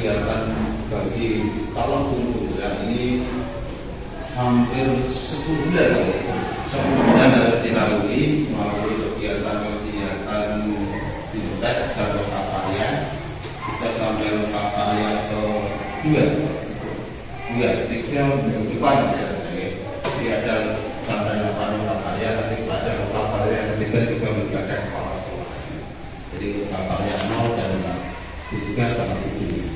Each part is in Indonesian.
kegiatan bagi calon guru penggerak ini hampir 10 bulan kali. 10 bulan harus dilalui melalui kegiatan-kegiatan fintech dan lokakarya. Kita sampai lokakarya ke 3 minggu depan ya. Jadi ada sampai 8 lokakarya, nanti pada lokakarya yang ketiga juga melibatkan kepala sekolah. Jadi lokakarya 0 dan 3 sama 7.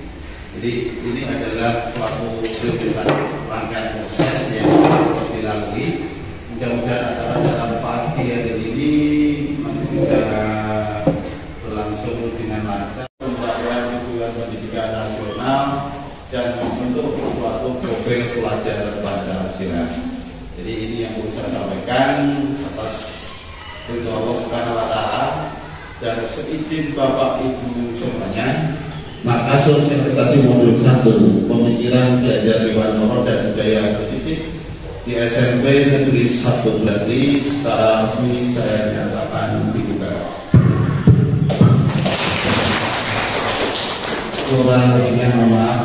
Jadi ini adalah suatu rangkaian proses yang harus dilalui. Mudah-mudahan acara dalam pagi hari ini nanti bisa berlangsung dengan lancar, pencapaian tujuan pendidikan nasional dan membentuk suatu profil pelajaran Pancasila. Jadi ini yang perlu saya sampaikan atas ridho Allah Subhanahu wa Ta'ala, dan seizin Bapak Ibu semuanya, maka sosialisasi modul 1 pemikiran belajar Dewantara dan budaya positif di SMP Negeri 1 Grati secara resmi saya nyatakan dibuka. Kurang lebihnya mohon maaf.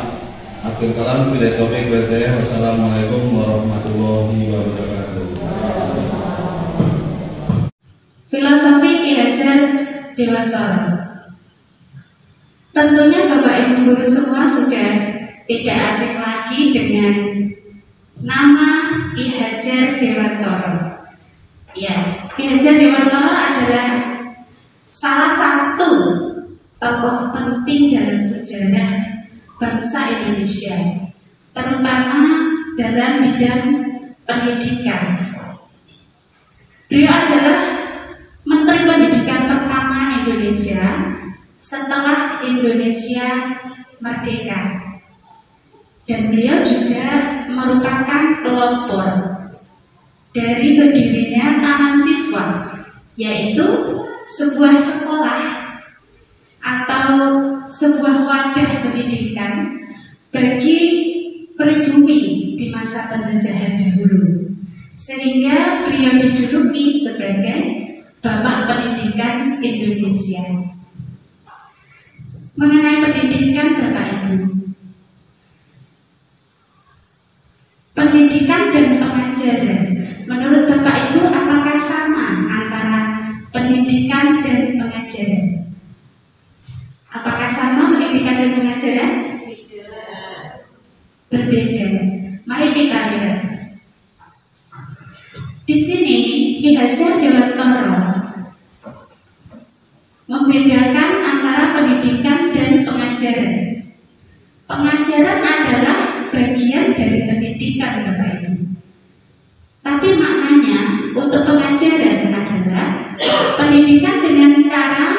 Akhir kalam, bila taufiq wal hidayah. Wassalamualaikum warahmatullahi wabarakatuh. Filosofi Ki Hajar Dewantara. Tentunya Bapak Ibu guru semua sudah tidak asing lagi dengan nama Ki Hajar Dewantara. Ya, Ki Hajar Dewantara adalah salah satu tokoh penting dalam sejarah bangsa Indonesia, terutama dalam bidang pendidikan. Beliau adalah Menteri Pendidikan pertama Indonesia setelah Indonesia merdeka, dan beliau juga merupakan pelopor dari berdirinya Taman Siswa, yaitu sebuah sekolah atau sebuah wadah pendidikan bagi pribumi di masa penjajahan dahulu, sehingga beliau dijuluki sebagai Bapak Pendidikan Indonesia. Mengenai pendidikan Bapak Ibu, pendidikan dan pengajaran, menurut Bapak Ibu apakah sama antara pendidikan dan pengajaran? Apakah sama pendidikan dan pengajaran? Berbeda. Mari kita lihat. Di sini Ki Hajar Dewantara membedakan antara pendidikan dan pengajaran. Pengajaran adalah bagian dari pendidikan Bapak Ibu. Tapi maknanya untuk pengajaran adalah pendidikan dengan cara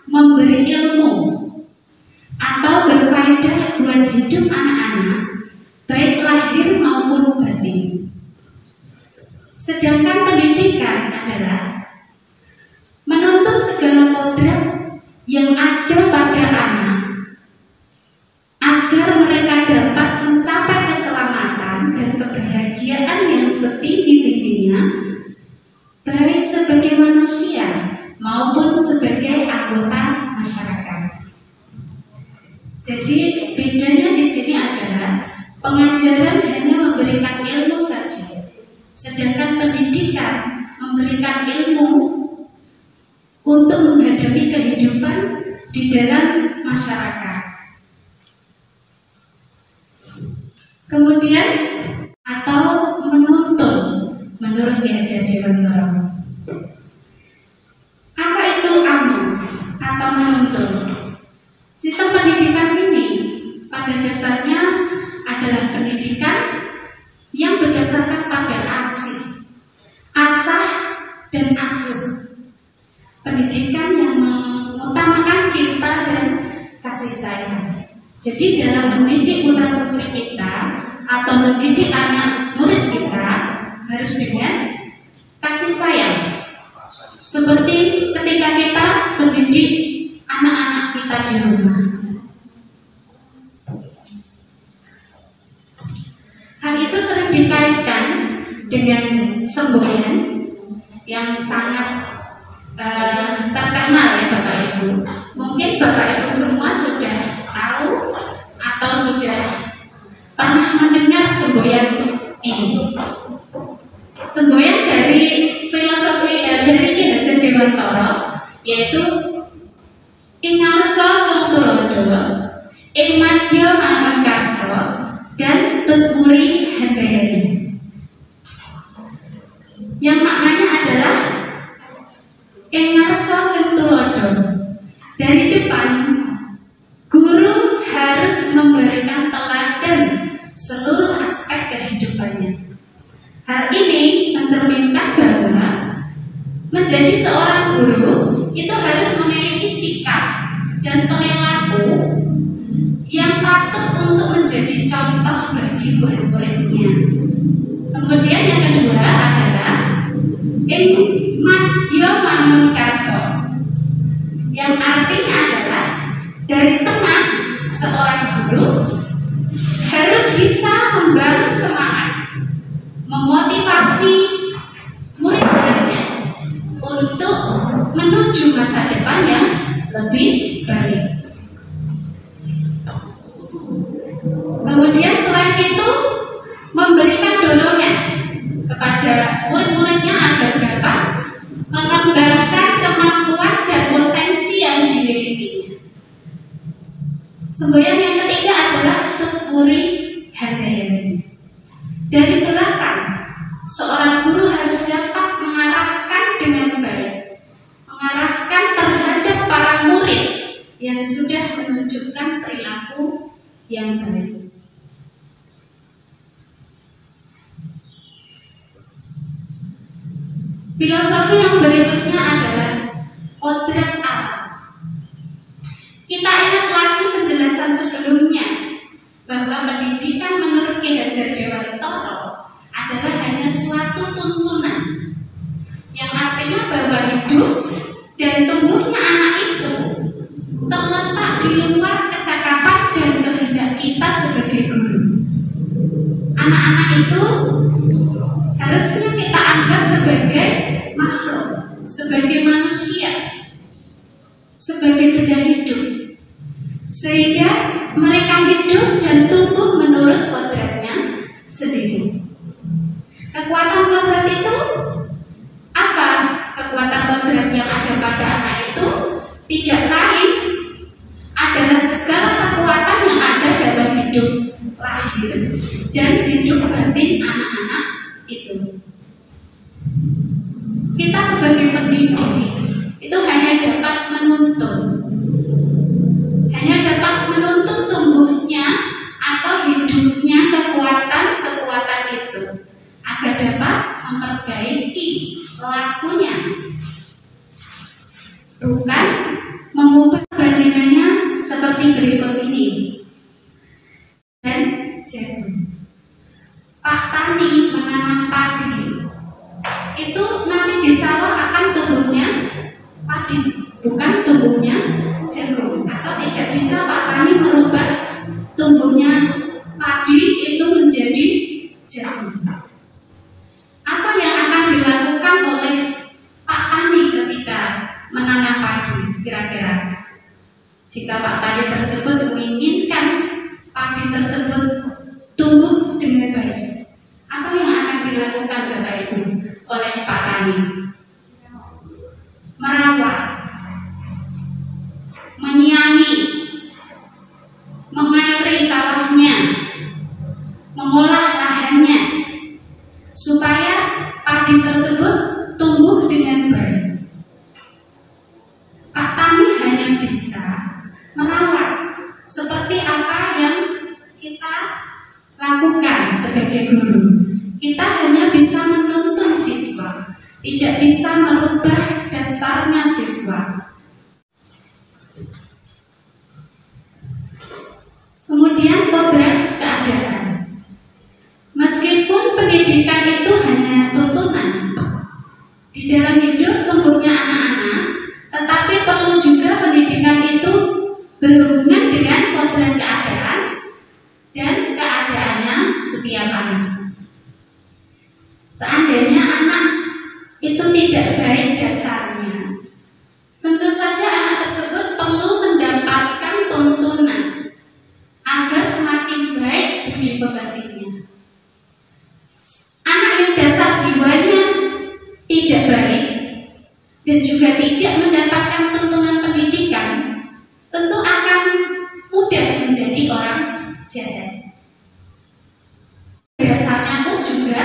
memberi ilmu atau berfaedah buat hidup anak-anak, baik lahir maupun batin. Sedangkan pendidikan adalah menuntut segala kodrat yang ada pada anak agar mereka dapat mencapai keselamatan dan kebahagiaan yang setinggi-tingginya, baik sebagai manusia maupun sebagai anggota masyarakat. Jadi bedanya di sini adalah pengajaran hanya memberikan ilmu saja, sedangkan pendidikan memberikan ilmu untuk menghadapi kehidupan di dalam masyarakat. Kemudian atau menuntun menurut Ki Hajar Dewantara. Apa itu atau menuntun? Sistem pendidikan ini pada dasarnya adalah pendidikan yang berdasarkan pada asah dan asuh. Pendidikan yang mengutamakan cinta dan kasih sayang. Jadi dalam mendidik putra putri kita atau mendidik anak murid kita harus dengan kasih sayang. Seperti ketika kita mendidik anak-anak kita di rumah. Hal itu sering dikaitkan dengan semboyan yang sangat terkenal ya Bapak Ibu. Mungkin Bapak Ibu semua sudah tahu ing madya mangun karsa dan tutmuri handayani. Yang maknanya adalah ing ngarsa sing tulodo. Dari depan, guru harus memberikan teladan seluruh aspek kehidupannya. Hal ini mencerminkan bahwa menjadi seorang guru itu harus memiliki sikap dan perilaku yang patut untuk menjadi contoh bagi murid-muridnya. Kemudian yang kedua adalah ing madya mangun karsa, yang artinya adalah dari tengah seorang guru harus bisa membangun semangat, memotivasi murid-muridnya untuk menuju masa depan yang lebih baik. Kemudian selain itu memberikan dorongan kepada murid-muridnya agar dapat mengembangkan kemampuan dan potensi yang dimilikinya. Semboyan yang ketiga adalah tutmuri handayani. Dari belakang, seorang guru harus dapat mengarahkan dengan baik, mengarahkan terhadap para murid yang sudah menunjukkan perilaku yang baik. Filosofi yang berikutnya adalah kodrat alam. Kita ingat lagi penjelasan sebelumnya bahwa pendidikan menurut Ki Hajar Dewantara adalah hanya suatu tuntunan, yang artinya bahwa hidup dan tumbuhnya anak itu terletak di luar kecakapan dan kehendak kita sebagai guru. Anak-anak itu harusnya kita anggap sebagai makhluk, sebagai manusia, sebagai benda hidup, sehingga mereka hidup dan tumbuh menurut kodratnya sendiri. Kekuatan kodrat itu apa? Kekuatan kodrat yang ada pada anak itu tidak lain adalah segala kekuatan yang ada dalam hidup lahir dan hidup batin anak-anak itu. Kita sebagai pendidik itu hanya dapat menuntut tumbuhnya atau hidupnya kekuatan itu agar dapat memperbaiki lakunya, bukan mengubah bandingannya seperti berikut ini. Dan jagung, Pak Tani menanam padi, itu nanti di sawah akan tumbuhnya padi, bukan tumbuhnya jagung. Atau tidak bisa Pak Tani merubah tumbuhnya padi itu menjadi jagung. Apa yang akan dilakukan oleh Pak Tani ketika menanam padi kira-kira? Jika Pak Tani tersebut menginginkan padi tersebut tumbuh dengan baik, apa yang akan dilakukan Bapak Ibu oleh Pak Tani? Merawat, menyiangi, mengairi sawahnya, mengolah lahannya, supaya padi tersebut tumbuh dengan baik. Pak Tani hanya bisa merawat seperti apa yang kita lakukan sebagai guru. Kita hanya bisa menuntun siswa, tidak bisa merubah dasarnya siswa. Kemudian kodrat keadaan. Meskipun pendidikan itu hanya tuntunan di dalam hidup tumbuhnya anak-anak, tetapi perlu juga pendidikan itu berhubungan dengan kodrat keadaan dan keadaannya setiap anak. Seandainya anak itu tidak baik dasarnya, tentu saja anak tersebut perlu mendapatkan tuntunan agar semakin baik budi pekertinya. Anak yang dasar jiwanya tidak baik dan juga tidak mendapatkan tuntunan pendidikan, tentu akan mudah mudah menjadi orang jahat. Dasarnya pun juga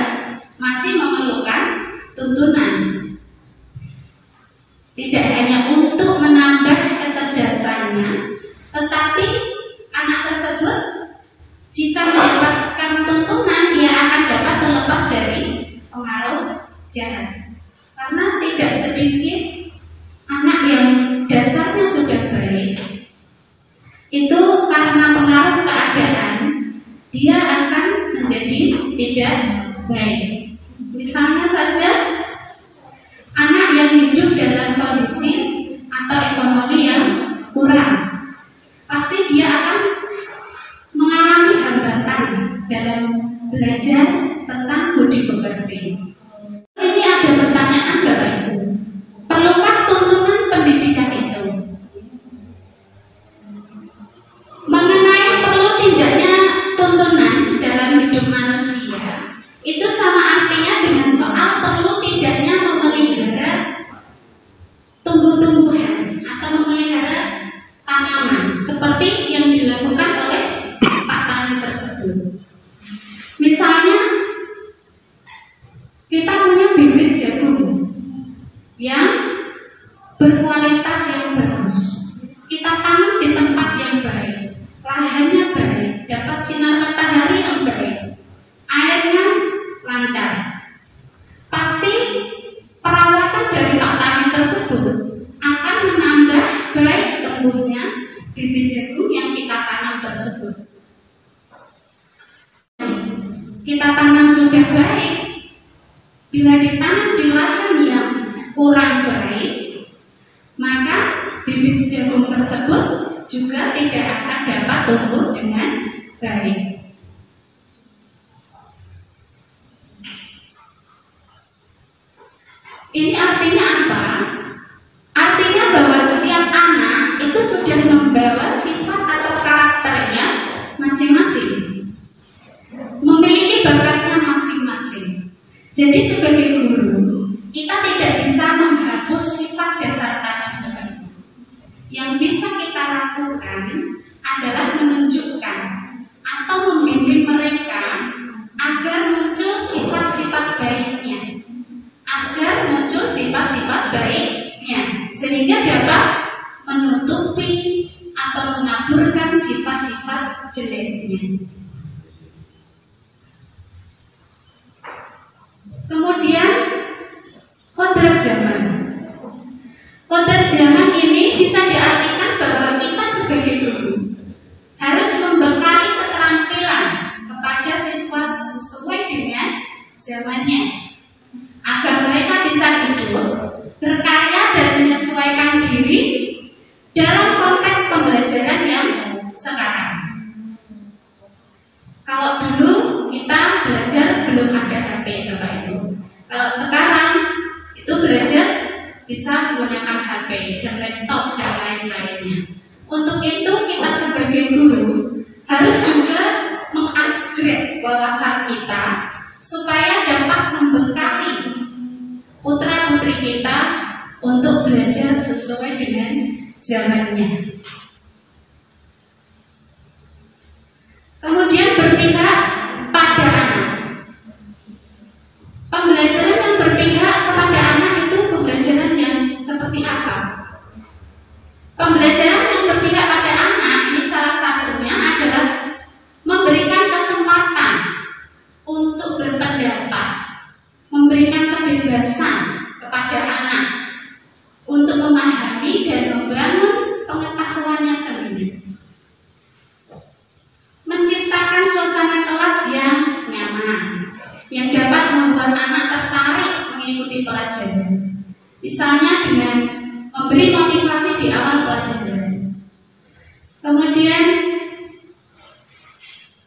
masih memerlukan tuntunan. Tidak hanya untuk menambah kecerdasannya, tetapi anak tersebut jika mendapatkan tuntunan, dia akan dapat terlepas dari pengaruh jahat. Karena tidak sedikit anak yang dasarnya sudah baik, itu karena pengaruh keadaan, dia akan menjadi tidak baik. Misalnya saja anak yang hidup dalam kondisi atau ekonomi yang kurang, pasti dia akan mengalami hambatan dalam belajar tentang budi pekerti. Ini ada pertanyaan Bapak Ibu, perlukah tuntunan pendidikan itu? Mengenai perlu tidaknya tuntunan dalam hidup manusia, itu sama artinya dengan soal perlu tidaknya memelihara tumbuh-tumbuhan atau memelihara tanaman seperti yang dilakukan oleh Pak Tani tersebut. Misalnya kita punya bibit jagung yang berkualitas yang bagus, kita tanam di tempat yang baik, lahannya baik, dapat sinar matahari yang baik, airnya lancar. Pasti perawatan dari Pak Tani tersebut akan menambah baik tumbuhnya bibit jagung yang kita tanam tersebut. Kita tanam sudah baik, bila ditanam di lahan yang kurang baik, maka bibit jagung tersebut juga tidak akan dapat tumbuh dengan baik. Ini artinya apa? Artinya bahwa setiap anak itu sudah membawa sifat atau karakternya masing-masing, memiliki bakatnya masing-masing. Jadi sebagai guru, kita tidak bisa menghapus sifat dasar tadi. Yang bisa kita lakukan adalah menunjukkan atau membimbing mereka agar muncul sifat-sifat baiknya, sehingga dapat menutupi atau mengaburkan sifat-sifat jeleknya. Kemudian kodrat zaman. Kodrat zaman ini bisa diartikan bahwa kita sebagai guru harus membekali keterampilan kepada siswa sesuai dengan zamannya, agar mereka bisa hidup, berkarya dan menyesuaikan diri dalam konteks pembelajaran yang sekarang. Kalau dulu kita belajar belum ada HP, Bapak Ibu. Kalau sekarang itu belajar bisa menggunakan HP dan laptop dan lain-lainnya. Untuk itu kita sebagai guru harus juga mengupgrade wawasan kita supaya dapat membekali putra-putri kita untuk belajar sesuai dengan zamannya. Kemudian berpihak pada anak. Pembelajaran yang berpihak kepada anak itu pembelajaran yang seperti apa? Pembelajaran yang berpihak pada anak ini salah satunya adalah memberikan kesempatan untuk berpendapat, memberikan kebebasan kepada anak untuk memahami dan membangun pengetahuannya sendiri, menciptakan suasana kelas yang nyaman, yang dapat membuat anak tertarik mengikuti pelajaran. Misalnya dengan memberi motivasi di awal pelajaran. Kemudian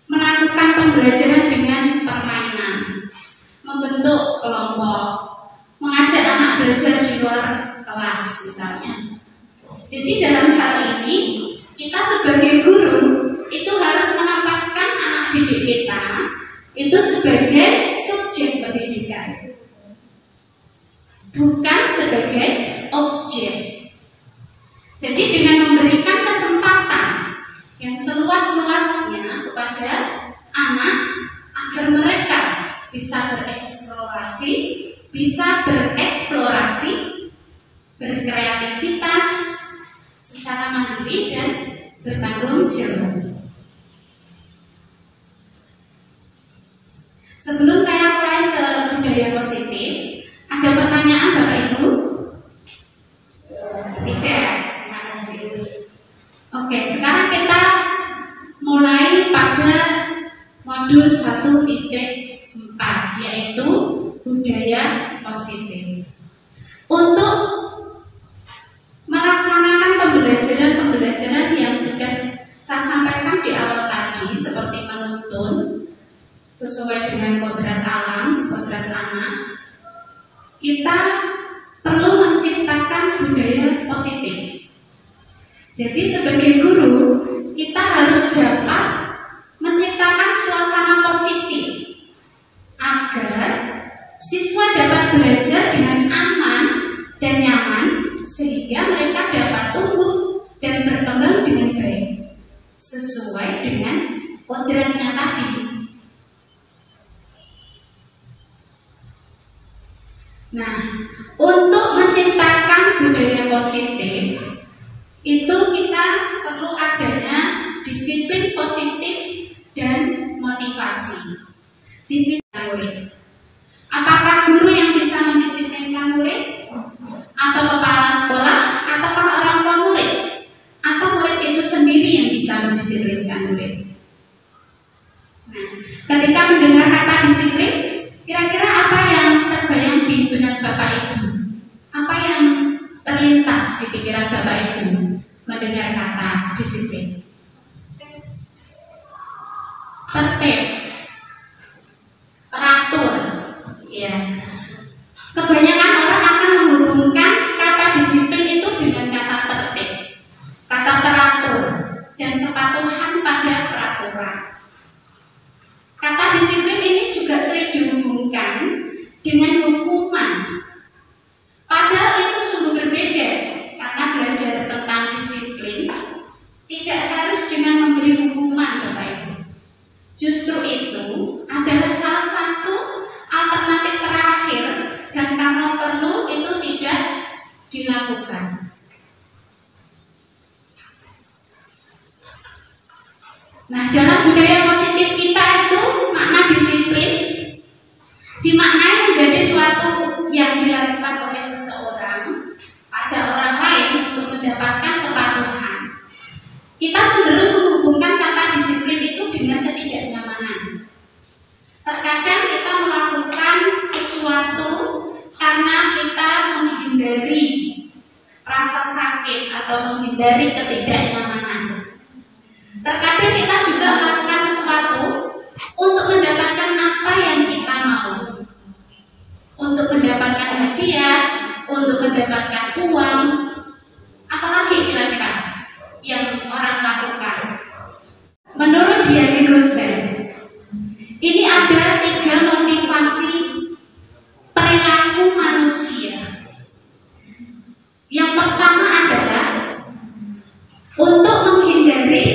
melakukan pembelajaran dengan permainan, membentuk kelompok, mengajak anak belajar di luar kelas misalnya. Jadi dalam hal ini kita sebagai guru itu harus menempatkan anak didik kita itu sebagai subjek pendidikan, bukan sebagai objek. Jadi dengan memberikan kesempatan yang seluas seluas-luasnya kepada anak agar mereka bisa bereksplorasi, berkreativitas secara mandiri dan bertanggung jawab. Sebelum saya mulai ke budaya positif, ada pertanyaan Bapak Ibu? Tidak, terima kasih. Oke, sekarang kita mulai pada modul 1.4, yaitu budaya positif. Untuk melaksanakan pembelajaran yang sudah saya sampaikan di awal tadi, seperti menuntun sesuai dengan kodrat alam, kodrat anak, kita perlu menciptakan budaya positif. Jadi sebagai guru, kita harus dapat menciptakan suasana positif agar siswa dapat belajar dengan aman dan nyaman, sehingga mereka dapat tumbuh dan berkembang dengan baik sesuai dengan kodratnya tadi. Nah, untuk menciptakan budaya positif itu kita perlu adanya disiplin positif dan motivasi. Disiplin murid. Apakah guru yang bisa mendisiplinkan murid? Atau kepala sekolah? Ataukah orang tua murid? Atau murid itu sendiri yang bisa mendisiplinkan murid? Nah, ketika mendengar kata disiplin, kira-kira apa yang terbayang di benak Bapak Ibu? Apa yang terlintas di pikiran Bapak Ibu mendengar kata disiplin? Tertib, teratur, ya. Kebanyakan orang akan menghubungkan kata disiplin itu dengan kata tertib, kata teratur, dan kepatuhan pada peraturan. Kata disiplin ini juga sering dihubungkan dengan hukuman. Padahal itu sungguh berbeda, karena belajar tentang disiplin tidak harus dengan memberi hukuman, Bapak Ibu. Justru itu adalah salah satu alternatif terakhir, dan kalau perlu itu tidak dilakukan. Nah, dalam budaya positif kita itu makna disiplin dimaknai menjadi suatu yang dilakukan oleh seseorang pada orang lain untuk mendapatkan kepatuhan. Kita cenderung menghubungkan kata disiplin itu dengan ketidaknyamanan. Terkadang kita melakukan sesuatu karena kita menghindari rasa sakit atau menghindari ketidaknyamanan. Terkadang kita juga melakukan sesuatu untuk mendapatkan apa yang kita mau, untuk mendapatkan hadiah, untuk mendapatkan uang, apalagi kira-kira yang orang lakukan. Menurut Diani Gosen, ini ada 3 motivasi perilaku manusia. Yang pertama adalah untuk menghindari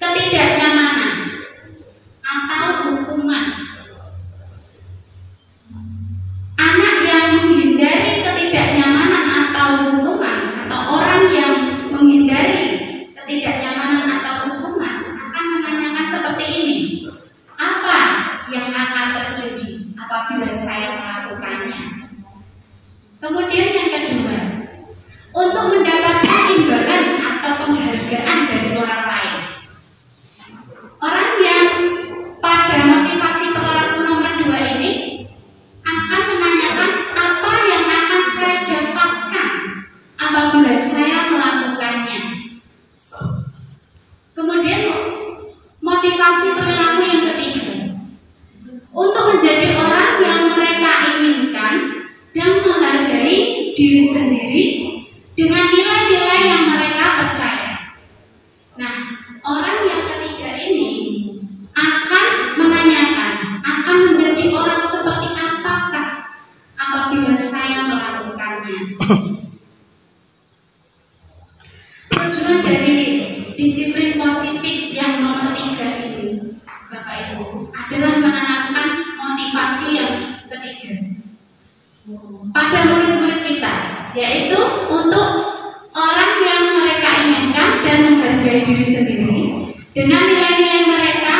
ketidaknyamanan atau hukuman. Anak yang menghindari ketidaknyamanan atau hukuman, atau orang yang menghindari ketidaknyamanan atau hukuman akan menanyakan seperti ini: apa yang akan terjadi adalah menanamkan motivasi yang ketiga pada murid-murid kita, yaitu untuk orang yang mereka inginkan dan menghargai diri sendiri dengan nilai-nilai mereka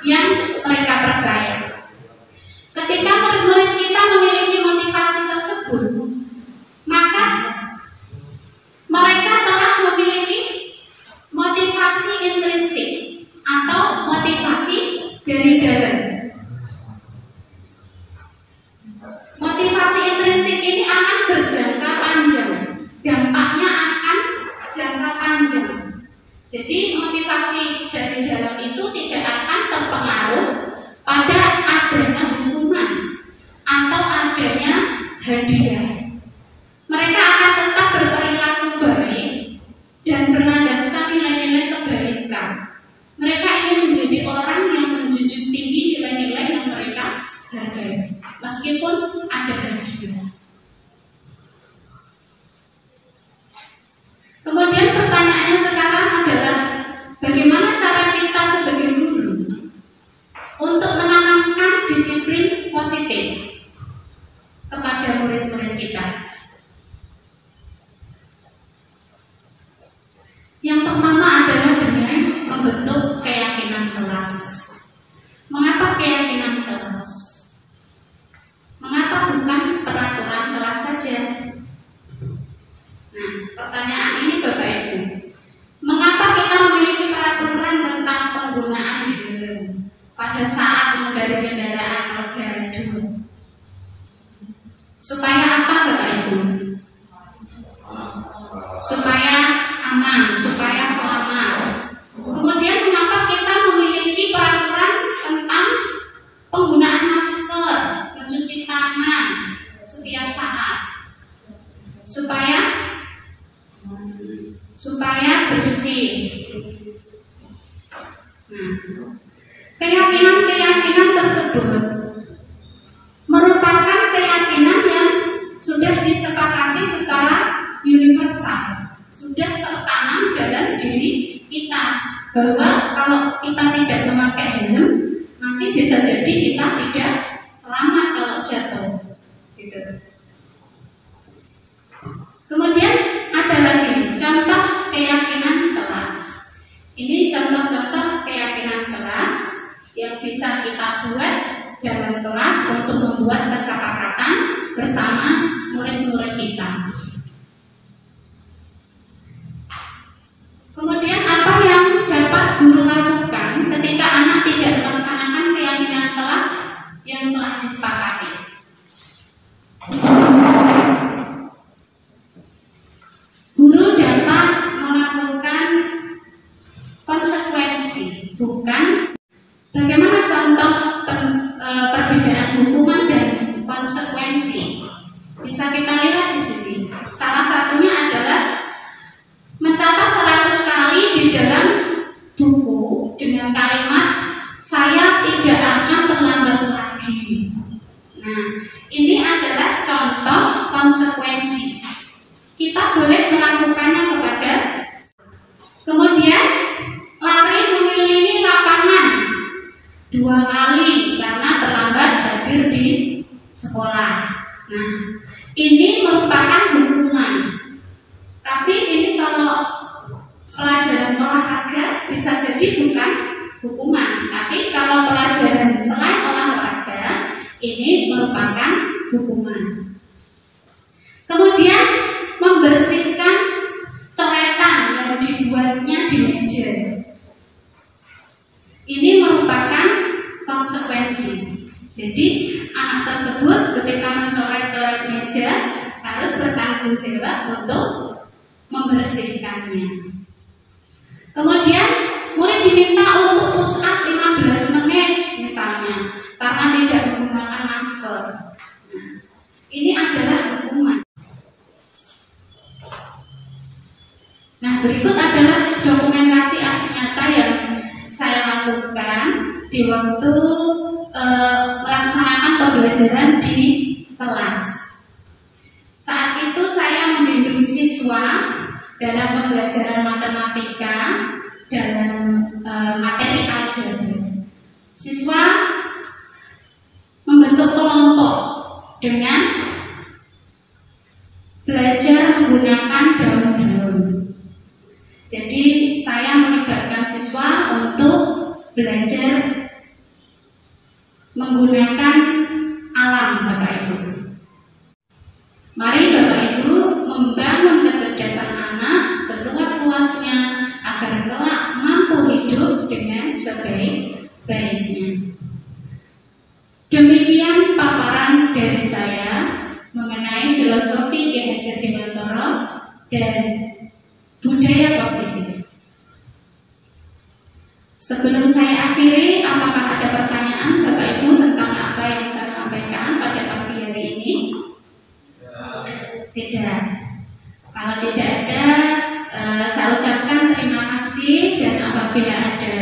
yang mereka percaya. Ketika murid-murid kita memiliki motivasi tersebut, maka mereka telah memiliki motivasi intrinsik atau motivasi dari dalam. Motivasi intrinsik ini akan berjangka panjang, dampaknya akan jangka panjang. Jadi motivasi dari dalam itu tidak akan terpengaruh pada adanya hukuman atau adanya hadiah. Mereka akan tetap berperilaku baik dan berlandaskan nilai-nilai kebaikan. Mereka ingin menjadi orang yang menjunjung tinggi nilai-nilai yang mereka hargai, meskipun ada hadiah. Kemudian pertanyaannya sekarang adalah bagaimana cara kita sebagai guru untuk menanamkan disiplin positif kepada murid-murid kita. Yang pertama adalah dengan membentuk keyakinan kelas. Mengapa keyakinan kelas? Mengapa bukan peraturan kelas saja? Nah, pertanyaan ini Bapak Ibu, mengapa kita memiliki peraturan tentang penggunaan helm pada saat mengendarai kendaraan roda 2? Supaya apa Bapak Ibu? Supaya aman, supaya selamat. Kemudian mengapa kita memiliki peraturan tentang penggunaan masker, mencuci tangan setiap saat? Supaya bersih. Nah, keyakinan-keyakinan tersebut merupakan keyakinan yang sudah disepakati secara universal, sudah tertanam dalam diri kita, bahwa kalau kita tidak memakai helm, nanti bisa jadi kita tidak selamat kalau jatuh, gitu. Kemudian ada lagi contoh keyakinan kelas. Ini contoh-contoh keyakinan kelas yang bisa kita buat dalam kelas untuk membuat kesepakatan bersama murid-murid kita. Kemudian apa yang dapat guru lakukan ketika anak tidak melaksanakan keyakinan kelas yang telah disepakati? Guru dapat melakukan konsekuensi, bukan bagaimana contoh perbedaan hukuman dan konsekuensi. Bisa kita lihat di sini. Salah satunya adalah mencatat 100 kali di dalam buku dengan kalimat "saya tidak akan terlambat lagi". Nah, ini adalah contoh konsekuensi. Kita boleh melakukannya kepada. Kemudian lari mengelilingi lapangan 2 kali karena terlambat hadir di sekolah. Nah, ini merupakan hukuman. Tapi ini kalau pelajaran olahraga bisa jadi bukan hukuman. Tapi kalau pelajaran selain olahraga ini merupakan hukuman. Kemudian membersihkan coretan yang dibuatnya di meja. Ini merupakan konsekuensi. Jadi anak tersebut ketika mencoret-coret meja harus bertanggung jawab untuk membersihkannya. Kemudian murid diminta untuk push up 15 menit misalnya karena tidak menggunakan masker. Nah, ini adalah hukuman. Nah, berikut adalah dokumentasi aksi nyata yang saya lakukan di waktu melaksanakan pembelajaran di kelas. Saat itu saya membimbing siswa dalam pembelajaran matematika dalam materi aljabar. Siswa belajar menggunakan alam, Bapak Ibu. Mari Bapak Ibu membangun kecerdasan anak seluas-luasnya agar kelak mampu hidup dengan sebaik-baiknya. Demikian paparan dari saya mengenai filosofi Ki Hajar Dewantara dan budaya positif. Sebelum saya akhiri, apakah ada pertanyaan Bapak Ibu tentang apa yang saya sampaikan pada pagi hari ini? Tidak. Kalau tidak ada, saya ucapkan terima kasih, dan apabila ada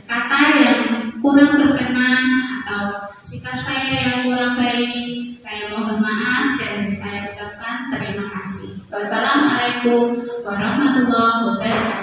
kata yang kurang berkenan atau sikap saya yang kurang baik, saya mohon maaf dan saya ucapkan terima kasih. Wassalamualaikum warahmatullahi wabarakatuh.